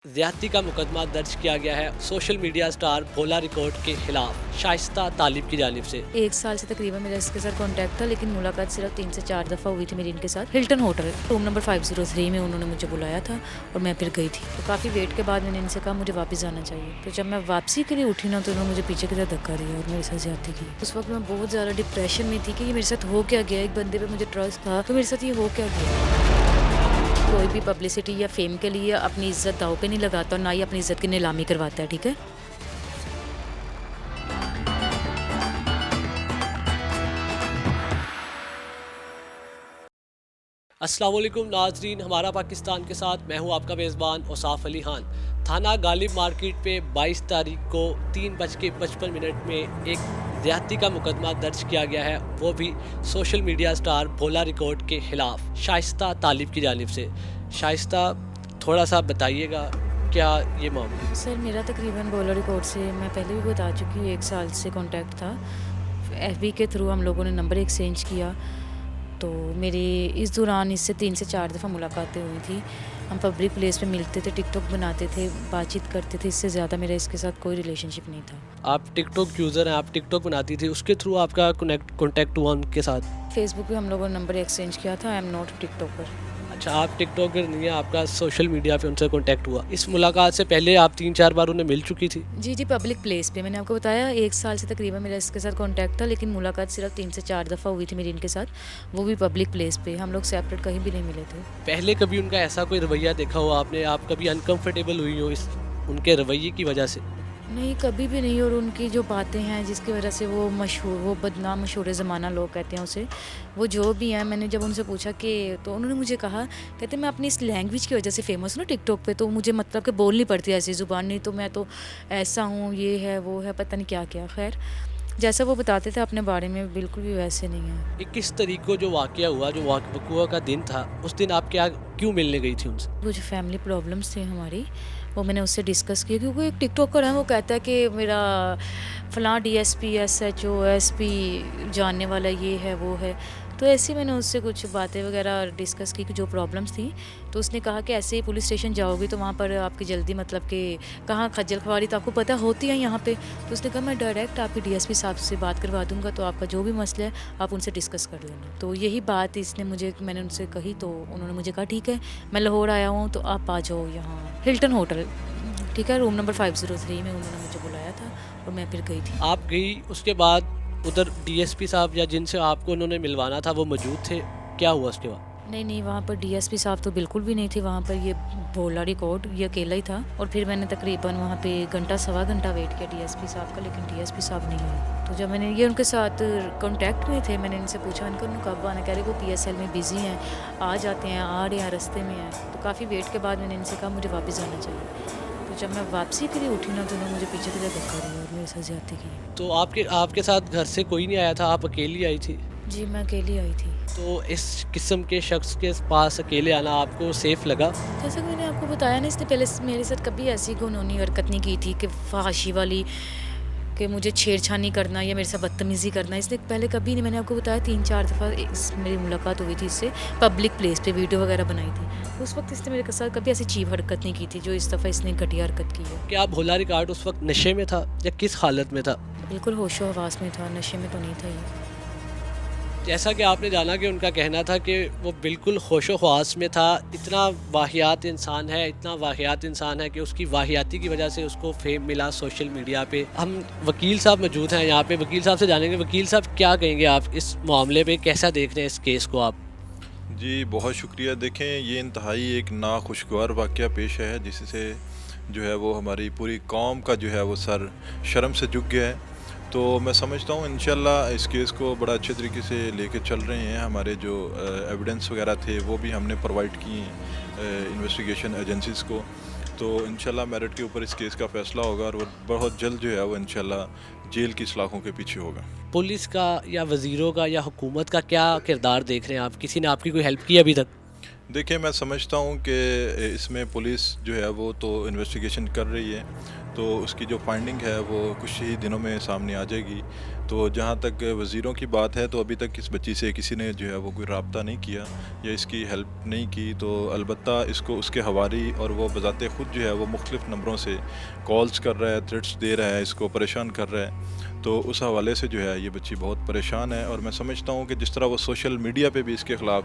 ज्यादती का मुकदमा दर्ज किया गया है सोशल मीडिया स्टार भोला रिकॉर्ड के खिलाफ शाइस्ता तालिब की जानिब से। 1 साल से तकरीबन मेरा इसके साथ कांटेक्ट था, लेकिन मुलाकात सिर्फ 3 से 4 दफ़ा हुई थी मेरी इनके साथ। हिल्टन होटल रूम नंबर 503 में उन्होंने मुझे बुलाया था और मैं फिर गई थी। तो काफ़ी वेट के बाद मैंने इनसे कहा मुझे वापस जाना चाहिए। तो जब मैं वापसी के लिए उठी ना, तो उन्होंने मुझे पीछे की तरफ धक्का दिया और मेरे साथ ज्यादती की। उस वक्त मैं बहुत ज़्यादा डिप्रेशन में थी कि ये मेरे साथ हो क्या गया। एक बंदे पर मुझे ट्रस्ट था, तो मेरे साथ ये हो क्या गया। कोई भी पब्लिसिटी या फेम के लिए अपनी इज्जत दाव पे नहीं लगाता और ना ही अपनी इज्जत की नीलामी करवाता है, ठीक है। अस्सलाम वालेकुम नाजरीन, हमारा पाकिस्तान के साथ मैं हूं आपका मेज़बान औसाफ अली खान। थाना गालिब मार्केट पे 22 तारीख को 3:55 में एक ज्यादती का मुकदमा दर्ज किया गया है, वो भी सोशल मीडिया स्टार भोला रिकॉर्ड के खिलाफ शाइस्ता तालिब की जानिब से। शाइस्ता, थोड़ा सा बताइएगा क्या ये मामला है? सर, मेरा तकरीबन बोलो रिकॉर्ड से मैं पहले भी बता चुकी हूँ, 1 साल से कांटेक्ट था। एफबी के थ्रू हम लोगों ने नंबर एक्सचेंज किया। तो मेरी इस दौरान इससे 3 से 4 दफ़ा मुलाकातें हुई थी। हम पब्लिक प्लेस पे मिलते थे, टिकटॉक बनाते थे, बातचीत करते थे। इससे ज़्यादा मेरा इसके साथ कोई रिलेशनशिप नहीं था। आप टिकटॉक यूज़र हैं, आप टिकटॉक बनाती थी, उसके थ्रू आपका कॉन्टेक्ट हुआ उनके साथ? फेसबुक पे हम लोगों ने नंबर एक्सचेंज किया था। I am not TikToker. अच्छा, आप टिकटॉकर नहीं है, आपका सोशल मीडिया पे उनसे कांटेक्ट हुआ। इस मुलाकात से पहले आप 3-4 बार उन्हें मिल चुकी थी? जी जी, पब्लिक प्लेस पे मैंने आपको बताया 1 साल से तकरीबन मेरा इसके साथ कांटेक्ट था, लेकिन मुलाकात सिर्फ 3 से 4 दफ़ा हुई थी मेरी इनके साथ, वो भी पब्लिक प्लेस पे। हम लोग सेपरेट कहीं भी नहीं मिले थे। पहले कभी उनका ऐसा कोई रवैया देखा हो आपने, आप कभी अनकंफर्टेबल हुई हो इस उनके रवैये की वजह से? नहीं, कभी भी नहीं। और उनकी जो बातें हैं जिसकी वजह से वो मशहूर, वो बदनाम मशहूर ज़माना लोग कहते हैं उसे, वो जो भी हैं, मैंने जब उनसे पूछा कि, तो उन्होंने मुझे कहा, कहते मैं अपनी इस लैंग्वेज की वजह से फ़ेमस हूँ ना टिकटॉक पे, तो मुझे मतलब कि बोलनी पड़ती है ऐसी ज़ुबान, नहीं तो मैं तो ऐसा हूँ, ये है वो है, पता नहीं क्या क्या। खैर, जैसा वो बताते थे अपने बारे में बिल्कुल भी वैसे नहीं है। 21 तारीख को जो वाक़या हुआ, जो वक़ूआ का दिन था, उस दिन आप क्या क्यों मिलने गई थी उनसे? वो जो फैमिली प्रॉब्लम्स थी हमारी, वो मैंने उससे डिस्कस किया, क्योंकि एक टिकटॉकर है, वो कहता है कि मेरा फ़लाँ डीएसपी एसएचओ एसपी जानने वाला ये है वो है। तो ऐसे ही मैंने उससे कुछ बातें वगैरह डिस्कस की कि जो प्रॉब्लम्स थी। तो उसने कहा कि ऐसे ही पुलिस स्टेशन जाओगी तो वहाँ पर आपकी जल्दी, मतलब कि कहाँ खज्जल ख्वारी तो आपको पता होती है यहाँ पे। तो उसने कहा मैं डायरेक्ट आपके डीएसपी साहब से बात करवा दूँगा, तो आपका जो भी मसला है आप उनसे डिस्कस कर लेना। तो यही बात इसने मुझे, मैंने उनसे कही, तो उन्होंने मुझे कहा ठीक है, मैं लाहौर आया हूँ तो आप आ जाओ यहाँ हिल्टन होटल, ठीक है, रूम नंबर 503 में उन्होंने मुझे बुलाया था और मैं फिर गई थी। आप गई, उसके बाद उधर डीएसपी साहब या जिनसे आपको उन्होंने मिलवाना था वो मौजूद थे? क्या हुआ उसके बाद? नहीं नहीं, वहाँ पर डीएसपी साहब तो बिल्कुल भी नहीं थे। वहाँ पर ये भोला रिकॉर्ड ये अकेला ही था। और फिर मैंने तकरीबन वहाँ पे घंटा सवा घंटा वेट किया डीएसपी साहब का, लेकिन डीएसपी साहब नहीं आए। तो जब मैंने ये उनके साथ कांटेक्ट में थे, मैंने इनसे पूछा, इनका उन्होंने कब आना, कह रहे वो पीएसएल में बिज़ी हैं, आ जाते हैं, आ रहे हैं, रास्ते में हैं। तो काफ़ी वेट के बाद मैंने इनसे कहा मुझे वापस जाना चाहिए। तो जब मैं वापसी के लिए उठी ना, तो उन्होंने मुझे पीछे की तरफ धक्का दिया और मेरे साथ ज्यादती की। तो आपके साथ घर से कोई नहीं आया था, आप अकेली आई थी? जी, मैं अकेली आई थी। तो इस किस्म के शख्स के पास अकेले आना आपको सेफ़ लगा? जैसा कि मैंने आपको बताया ना, इसने पहले मेरे साथ कभी ऐसी घिनौनी हरकत नहीं की थी कि फहाशी वाली, कि मुझे छेड़छानी करना या मेरे साथ बदतमीज़ी करना। इसने पहले कभी नहीं। मैंने आपको बताया 3-4 दफ़ा मेरी मुलाकात हुई थी इससे, पब्लिक प्लेस पे वीडियो वगैरह बनाई थी। उस वक्त इसने मेरे साथ कभी ऐसी चीप हरकत नहीं की थी जो इस दफ़ा इसने घटिया हरकत की है। क्या भोला रिकॉर्ड उस वक्त नशे में था या किस हालत में था? बिल्कुल होशो हवास में था, नशे में तो नहीं था ये। जैसा कि आपने जाना कि उनका कहना था कि वो बिल्कुल होशो ख्वास में था। इतना वाहियात इंसान है, इतना वाहियात इंसान है कि उसकी वाहियाती की वजह से उसको फेम मिला सोशल मीडिया पे। हम वकील साहब मौजूद हैं यहाँ पे, वकील साहब से जानेंगे। वकील साहब, क्या कहेंगे आप इस मामले पे, कैसा देख रहे हैं इस केस को आप? जी, बहुत शुक्रिया। देखें, ये इंतहाई एक नाखुशगवार वाक़या पेश है, जिससे जो है वो हमारी पूरी कौम का जो है वो सर शर्म से झुक गया है। तो मैं समझता हूँ इंशाल्लाह इस केस को बड़ा अच्छे तरीके से लेके चल रहे हैं। हमारे जो एविडेंस वगैरह थे वो भी हमने प्रोवाइड किए हैं इन्वेस्टिगेशन एजेंसीज़ को। तो इंशाल्लाह मेरिट के ऊपर इस केस का फ़ैसला होगा और वो बहुत जल्द जो है वो इंशाल्लाह जेल की सलाखों के पीछे होगा। पुलिस का या वज़ीरों का या हुकूमत का क्या किरदार देख रहे हैं आप? किसी ने आपकी कोई हेल्प की अभी तक? देखिए, मैं समझता हूँ कि इसमें पुलिस जो है वो तो इन्वेस्टिगेशन कर रही है, तो उसकी जो फाइंडिंग है वो कुछ ही दिनों में सामने आ जाएगी। तो जहाँ तक वज़ीरों की बात है तो अभी तक इस बच्ची से किसी ने जो है वो कोई रब्ता नहीं किया या इसकी हेल्प नहीं की, तो अलबत्ता इसको उसके हवारी और वो बज़ाते ख़ुद जो है वो मुख्तलिफ़ नंबरों से कॉल्स कर रहा है, थ्रेट्स दे रहा है, इसको परेशान कर रहा है। तो उस हवाले से जो है ये बच्ची बहुत परेशान है, और मैं समझता हूँ कि जिस तरह वो सोशल मीडिया पे भी इसके ख़िलाफ़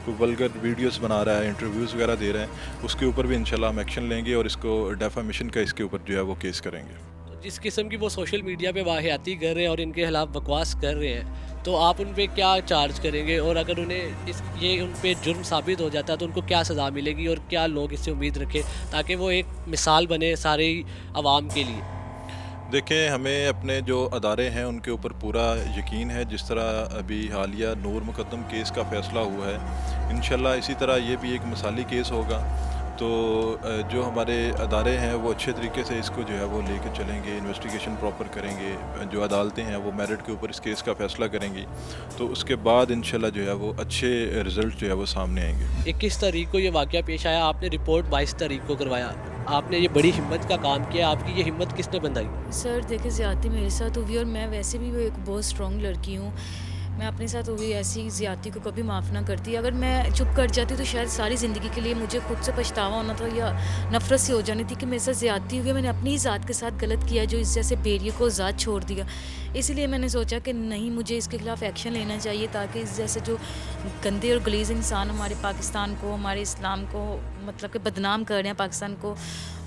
कोई वल्गर वीडियोस बना रहा है, इंटरव्यूज़ वगैरह दे रहा है, उसके ऊपर भी इंशाल्लाह हम एक्शन लेंगे और इसको डेफामेशन का इसके ऊपर जो है वो केस करेंगे। तो जिस किस्म की वो सोशल मीडिया पे वाहियाती कर रहे हैं और इनके खिलाफ बकवास कर रहे हैं, तो आप उन पे क्या चार्ज करेंगे, और अगर उन्हें ये उन पे जुर्म साबित हो जाता है तो उनको क्या सज़ा मिलेगी, और क्या लोग इससे उम्मीद रखें ताकि वो एक मिसाल बने सारे आवाम के लिए? देखें, हमें अपने जो अदारे हैं उनके ऊपर पूरा यकीन है। जिस तरह अभी हालिया नूर मुकद्दम केस का फ़ैसला हुआ है, इंशाल्लाह इसी तरह ये भी एक मिसाली केस होगा। तो जो हमारे अदारे हैं वो अच्छे तरीके से इसको जो है वो लेके चलेंगे, इन्वेस्टिगेशन प्रॉपर करेंगे, जो अदालतें हैं वो मेरिट के ऊपर इस केस का फ़ैसला करेंगी, तो उसके बाद इंशाल्लाह जो है वो अच्छे रिज़ल्ट जो है वो सामने आएंगे। 21 तारीख को ये वाक़या पेश आया, आपने रिपोर्ट 22 तारीख को करवाया, आपने ये बड़ी हिम्मत का काम किया, आपकी ये हिम्मत किसने बंधाई? सर देखिए, ज़्यादती मेरे साथ हुई और मैं वैसे भी वो एक बहुत स्ट्रॉन्ग लड़की हूँ। मैं अपने साथ हुई ऐसी ज़्यादती को कभी माफ़ ना करती। अगर मैं चुप कर जाती तो शायद सारी ज़िंदगी के लिए मुझे खुद से पछतावा होना था या नफ़रत सी हो जानी थी कि मेरे साथ ज़्यादती हुई, मैंने अपनी ही ज़ात के साथ गलत किया जो इस जैसे भेड़िए को ज़ात छोड़ दिया। इसलिए मैंने सोचा कि नहीं, मुझे इसके ख़िलाफ़ एक्शन लेना चाहिए ताकि इस जैसे जो गंदे और गलीज़ इंसान हमारे पाकिस्तान को, हमारे इस्लाम को मतलब कि बदनाम कर रहे हैं, पाकिस्तान को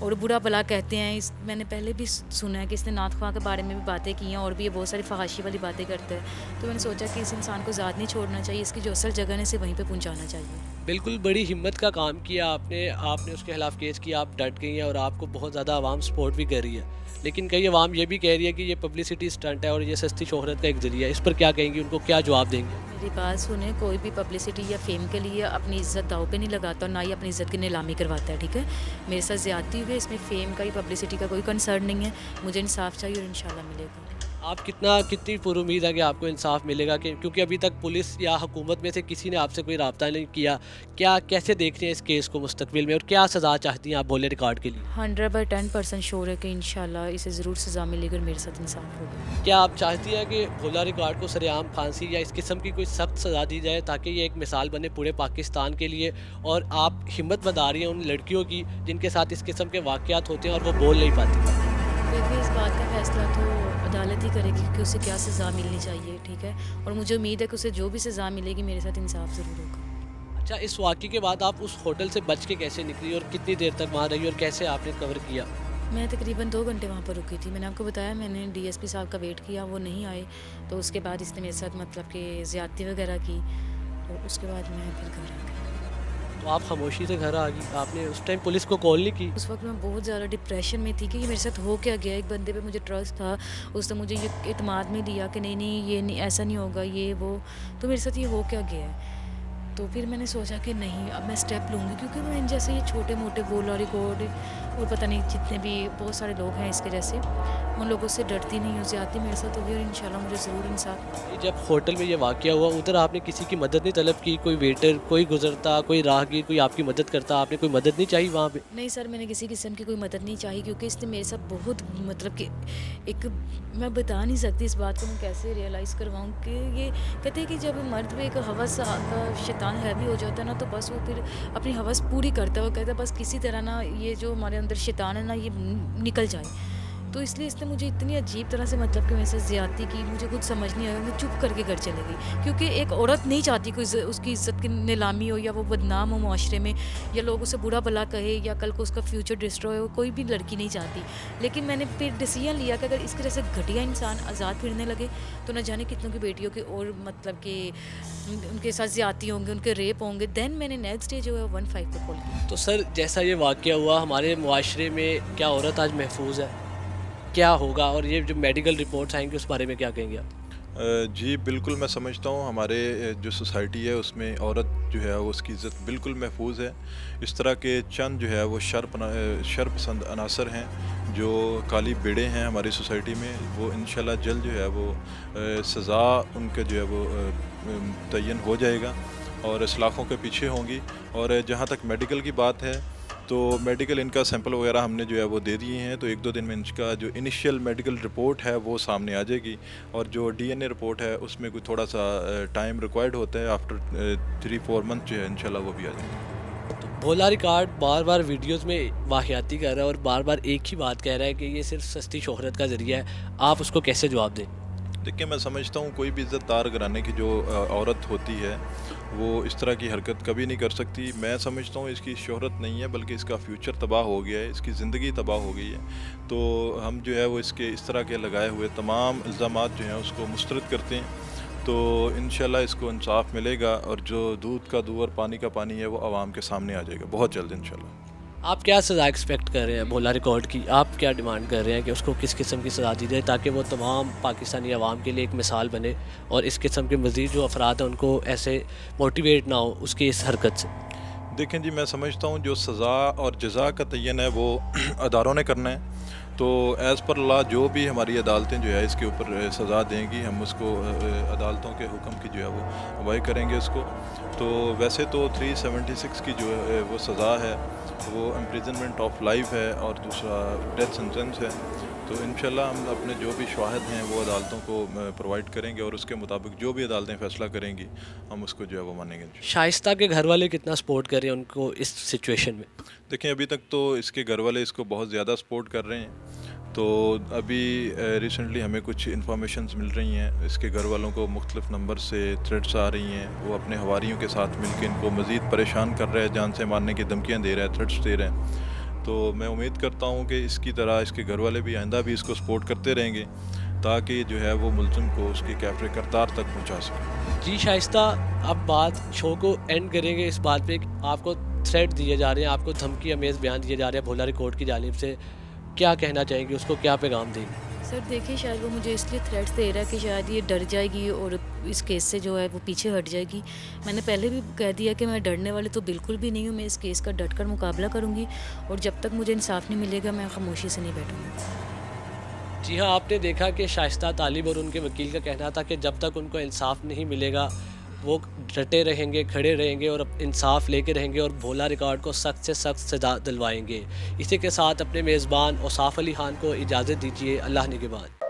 और बुरा भला कहते हैं। मैंने पहले भी सुना है कि इसने नात ख़्वाह के बारे में भी बातें की हैं और भी ये बहुत सारी फहाशी वाली बातें करता है। तो मैंने सोचा कि इस इंसान को ज़ात नहीं छोड़ना चाहिए, इसकी जो असल जगह है इसे वहीं पे पहुंचाना चाहिए। बिल्कुल बड़ी हिम्मत का काम किया आपने उसके खिलाफ़ केस किया, आप डट गई हैं और आपको बहुत ज़्यादा आवाम सपोर्ट भी कर रही है। लेकिन कई आवाम ये भी कह रही है कि ये पब्लिसिटी स्टंट है और ये सस्ती शोहरत का एक ज़रिया है। इस पर क्या कहेंगी, उनको क्या जवाब देंगे? मेरी बात सुने, कोई भी पब्लिसिटी या फेम के लिए अपनी इज़्ज़त दाव पे नहीं लगाता और ना ही अपनी इज़्ज़त की नीलामी करवाता है, ठीक है। मेरे साथ ज़्यादती हुई है, इसमें फेम का या पब्लिसिटी का कोई कंसर्न नहीं है। मुझे इंसाफ चाहिए और इंशाल्लाह मिलेगा। आप कितनी पुरुमीद है कि आपको इंसाफ मिलेगा, कि क्योंकि अभी तक पुलिस या हुकूमत में से किसी ने आपसे कोई रब्ता नहीं किया, क्या कैसे देख रहे हैं इस केस को मुस्तकबिल में, और क्या सज़ा चाहती हैं आप बोले रिकॉर्ड के लिए? 100% श्योर है कि इंशाल्लाह इसे ज़रूर सज़ा मिलेगी और मेरे साथ इंसाफ होगा। क्या आप चाहती हैं कि भोला रिकॉर्ड को सरेआम फांसी या इस किस्म की कोई सख्त सज़ा दी जाए ताकि ये एक मिसाल बने पूरे पाकिस्तान के लिए, और आप हिम्मत बता रही हैं उन लड़कियों की जिनके साथ इस किस्म के वाक़यात होते हैं और वो बोल नहीं पाती? देखिए, इस बात का फ़ैसला तो अदालत ही करेगी कि उसे क्या सज़ा मिलनी चाहिए, ठीक है। और मुझे उम्मीद है कि उसे जो भी सज़ा मिलेगी मेरे साथ इंसाफ ज़रूर होगा। अच्छा, इस वाक़े के बाद आप उस होटल से बच के कैसे निकली और कितनी देर तक वहाँ रही और कैसे आपने कवर किया? मैं तकरीबन 2 घंटे वहाँ पर रुकी थी। मैंने आपको बताया, मैंने डीएसपी साहब का वेट किया, वो नहीं आए, तो उसके बाद इसने मेरे साथ मतलब कि ज़्यादती वगैरह की, तो उसके बाद मैं फिर घर आ गई। तो आप खामोशी से घर आ गई, आपने उस टाइम पुलिस को कॉल नहीं की? उस वक्त मैं बहुत ज़्यादा डिप्रेशन में थी कि ये मेरे साथ हो क्या गया। एक बंदे पे मुझे ट्रस्ट था, उसने मुझे ये एतमाद में लिया कि नहीं नहीं ये नहीं, ऐसा नहीं होगा, ये वो, तो मेरे साथ ये हो क्या गया है। तो फिर मैंने सोचा कि नहीं, अब मैं स्टेप लूँगी, क्योंकि मैं इन जैसे ये छोटे मोटे गोला रिकॉर्ड और पता नहीं जितने भी बहुत सारे लोग हैं इसके जैसे, उन लोगों से डरती नहीं हूँ। ज़्यादती मेरे साथ होगी और इंशाल्लाह मुझे ज़रूर इंसाफ। जब होटल में ये वाक़या हुआ, उधर आपने किसी की मदद नहीं तलब की? कोई वेटर, कोई गुजरता, कोई राहगीर, कोई आपकी मदद करता, आपने कोई मदद नहीं चाहिए वहाँ पे? नहीं सर, मैंने किसी किस्म की कोई मदद नहीं चाहिए, क्योंकि इसने मेरे साथ बहुत मतलब कि एक, मैं बता नहीं सकती इस बात को मैं कैसे रियलाइज़ करवाऊँ कि ये कहते हैं कि जब मर्द में एक हवस का शैतान हैवी हो जाता है ना, तो बस वो फिर अपनी हवस पूरी करता है। वो कहता है बस किसी तरह ना ये जो हमारे अंदर शैतान है ना, ये निकल जाए। तो इसलिए इसने मुझे इतनी अजीब तरह से मतलब कि मेरे साथ ज़्यादती की, मुझे कुछ समझ नहीं आया। मैं चुप करके घर चली गई, क्योंकि एक औरत नहीं चाहती कोई उसकी इज़्ज़त की नीलामी हो या वो बदनाम हो माशरे में, या लोग उसे बुरा भला कहे या कल को उसका फ्यूचर डिस्ट्रॉय हो, कोई भी लड़की नहीं चाहती। लेकिन मैंने फिर डिसीजन लिया कि अगर इसके जैसे घटिया इंसान आज़ाद फिरने लगे तो न जाने कितनों की बेटियों के और मतलब कि उनके साथ ज़्यादती होंगे, उनके रेप होंगे। देन मैंने नेक्स्ट डे जो है 15 पे कॉल किया। तो सर, जैसा ये वाक़या हुआ, हमारे मुआशरे में क्या औरत आज महफूज है? क्या होगा, और ये जो मेडिकल रिपोर्ट्स आएंगे उस बारे में क्या कहेंगे आप? जी बिल्कुल, मैं समझता हूँ हमारे जो सोसाइटी है उसमें औरत जो है वो उसकी इज़्ज़त बिल्कुल महफूज है। इस तरह के चंद जो है वो शर पसंद अनासर हैं जो काली बेड़े हैं हमारी सोसाइटी में, वो इंशाल्लाह जल्द जो है वो सज़ा उनके जो है वो तयन हो जाएगा और सलाखों के पीछे होंगी। और जहाँ तक मेडिकल की बात है तो मेडिकल इनका सैंपल वगैरह हमने जो है वो दे दिए हैं, तो 1-2 दिन में इनका जो इनिशियल मेडिकल रिपोर्ट है वो सामने आ जाएगी, और जो डीएनए रिपोर्ट है उसमें कोई थोड़ा सा टाइम रिक्वायर्ड होता है, आफ्टर 3-4 मंथ जो है इंशाल्लाह वो भी आ जाएंगे। तो भोला रिकॉर्ड बार बार वीडियोस में वाहियाती कर रहा है और बार बार एक ही बात कह रहा है कि ये सिर्फ सस्ती शोहरत का ज़रिया है, आप उसको कैसे जवाब दें? देखिए, मैं समझता हूँ कोई भी इज़्ज़तदार घराने की जो औरत होती है वो इस तरह की हरकत कभी नहीं कर सकती। मैं समझता हूँ इसकी शोहरत नहीं है बल्कि इसका फ्यूचर तबाह हो गया है, इसकी ज़िंदगी तबाह हो गई है। तो हम जो है वो इसके इस तरह के लगाए हुए तमाम इल्ज़ामात जो हैं उसको मुस्तरद करते हैं। तो इंशाल्लाह इसको इंसाफ मिलेगा, और जो दूध का दूध और पानी का पानी है वो आवाम के सामने आ जाएगा बहुत जल्द इंशाल्लाह। आप क्या सज़ा एक्सपेक्ट कर रहे हैं भोला रिकॉर्ड की? आप क्या डिमांड कर रहे हैं कि उसको किस किस्म की सज़ा दी जाए ताकि वो तमाम पाकिस्तानी अवाम के लिए एक मिसाल बने और इस किस्म के मज़ीद जो अफराद हैं उनको ऐसे मोटिवेट ना हो उसकी इस हरकत से? देखें जी, मैं समझता हूँ जो सज़ा और जज़ा का तयन है वो अदारों ने करना है। तो एज़ पर लॉ जो भी हमारी अदालतें जो है इसके ऊपर सज़ा देंगी, हम उसको अदालतों के हुक्म की जो है वो अवाई करेंगे इसको। तो वैसे तो 376 की जो है वो सज़ा है वो इम्प्रिजनमेंट ऑफ लाइफ है, और दूसरा डेथ सेंटेंस है। तो इंशाल्लाह हम अपने जो भी शवाहिद हैं वो अदालतों को प्रोवाइड करेंगे, और उसके मुताबिक जो भी अदालतें फ़ैसला करेंगी हम उसको जो है वो मानेंगे। शाइस्ता के घर वाले कितना सपोर्ट कर रहे हैं उनको इस सिचुएशन में? देखें, अभी तक तो इसके घर वाले इसको बहुत ज़्यादा सपोर्ट कर रहे हैं। तो अभी रिसेंटली हमें कुछ इन्फॉर्मेशंस मिल रही हैं, इसके घर वालों को मुख्तलिफ़ नंबर से थ्रेट्स आ रही हैं, वो अपने हवारियों के साथ मिलकर इनको मज़ीद परेशान कर रहे हैं, जान से मारने की धमकियाँ दे रहे हैं, थ्रेट्स दे रहे हैं। तो मैं उम्मीद करता हूँ कि इसकी तरह इसके घर वाले भी आइंदा भी इसको सपोर्ट करते रहेंगे ताकि जो है वो मुल्ज़िम को उसके कैफ़े करतार तक पहुँचा सकें। जी शाइस्ता, अब बात शो को एंड करेंगे इस बात पे कि आपको थ्रेट दिए जा रहे हैं, आपको धमकी अमेज़ बयान दिए जा रहे हैं भोला रिकॉर्ड की जानिब से, क्या कहना चाहेंगे, उसको क्या पैगाम देंगे? सर देखिए, शायद वो मुझे इसलिए थ्रेट्स दे रहा है कि शायद ये डर जाएगी और इस केस से जो है वो पीछे हट जाएगी। मैंने पहले भी कह दिया कि मैं डरने वाली तो बिल्कुल भी नहीं हूँ, मैं इस केस का डट कर मुकाबला करूँगी, और जब तक मुझे इंसाफ नहीं मिलेगा मैं खामोशी से नहीं बैठूँगी। जी हाँ, आपने देखा कि शाइस्ता तालिब और उनके वकील का कहना था कि जब तक उनको इंसाफ नहीं मिलेगा वो डटे रहेंगे, खड़े रहेंगे और इंसाफ लेके रहेंगे और भोला रिकॉर्ड को सख्त से सख्त सजा दिलवाएंगे। इसी के साथ अपने मेज़बान औसाफ अली खान को इजाज़त दीजिए। अल्लाह निगहबान।